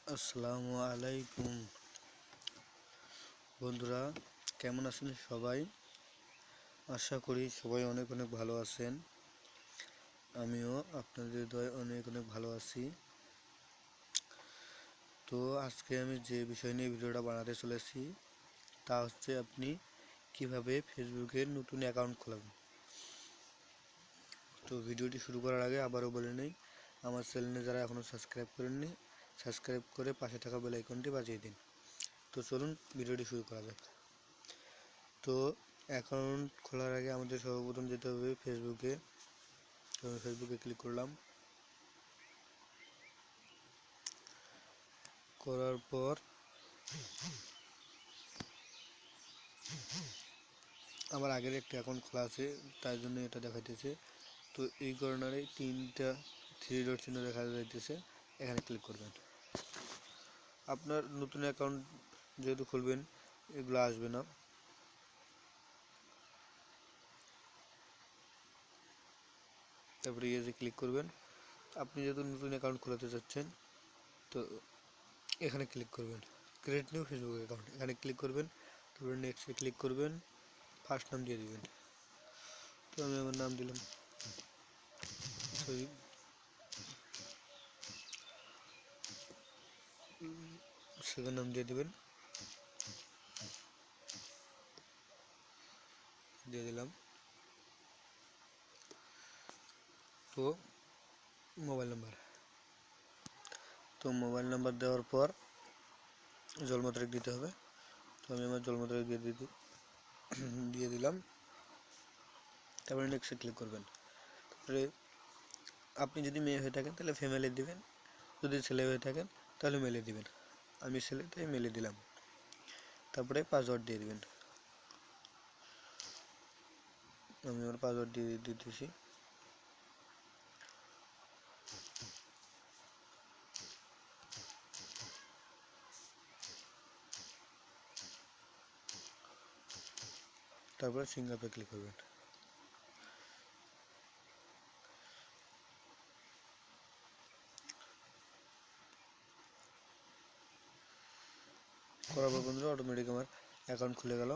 আসসালামু আলাইকুম বন্ধুরা, কেমন আছেন সবাই? আশা করি সবাই অনেক অনেক ভালো আছেন। আমিও আপনাদের দয়ায় অনেক অনেক ভালো আছি। তো আজকে আমি যে বিষয় নিয়ে ভিডিওটা বানাতে চলেছি তা হচ্ছে আপনি কিভাবে ফেসবুকে নতুন অ্যাকাউন্ট খোলাবেন। তো ভিডিওটি শুরু করার আগে আবারও বলে নেই, আমার চ্যানেলে যারা এখনও সাবস্ক্রাইব করেননি সাবস্ক্রাইব করে পাশে থাকা বেল আইকনটি বাজিয়ে দিন। তো চলুন ভিডিওটি শুরু করা যাক। তো অ্যাকাউন্ট খোলার আগে আমাদের সর্বপ্রথম যেতে হবে ফেসবুকে। তো আমি ফেসবুকে ক্লিক করলাম। করার পর আমার আগের একটা অ্যাকাউন্ট খোলা আছে, তাই জন্য এটা দেখাইতেছে। তো এই কর্নারে তিনটা থ্রি ডট চিহ্ন দেখা যাইতেছে, এখানে ক্লিক করবেন। আপনার নতুন অ্যাকাউন্ট যেহেতু খুলবেন এগুলো আসবে না। তারপরে ইয়েতে ক্লিক করবেন। আপনি যেহেতু নতুন অ্যাকাউন্ট খোলাতে চাচ্ছেন তো এখানে ক্লিক করবেন, ক্রিয়েট নিউ ফেসবুক অ্যাকাউন্ট, এখানে ক্লিক করবেন। তারপরে নেক্সটে ক্লিক করবেন, ফার্স্ট নাম দিয়ে দিবেন। তো আমি আমার নাম দিলাম সরি, সেকেন্ড নাম দিয়ে দিবেন, দিয়ে দিলাম। তো মোবাইল নাম্বার দেওয়ার পর জন্ম তারিখ দিতে হবে। তো আমি আমার জন্ম তারিখ দিয়ে দিলাম। তারপরে নেক্সটে ক্লিক করবেন। তারপরে আপনি যদি মেয়ে হয়ে থাকেন তাহলে ফিমেলে দিবেন, যদি ছেলে হয়ে থাকেন তাহলে মেলে দিবেন। আমি ছেলে তাই মেলে দিলাম। তারপরে পাসওয়ার্ড দিয়ে দিবেন। আমি আমার পাসওয়ার্ড দিয়ে দিতেছি। তারপরে সিঙ্গাপে ক্লিক করবেন। করার পর বন্ধুরা অটোমেটিক আমার অ্যাকাউন্ট খুলে গেল।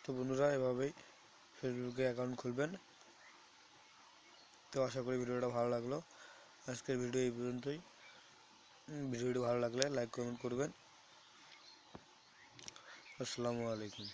তো বন্ধুরা এভাবেই ফেসবুকে অ্যাকাউন্ট খুলবেন। তো আশা করি ভিডিওটা ভালো লাগলো। আজকের ভিডিও এই পর্যন্তই। ভিডিওটি ভালো লাগলে লাইক কমেন্ট করবেন। আসসালামু আলাইকুম।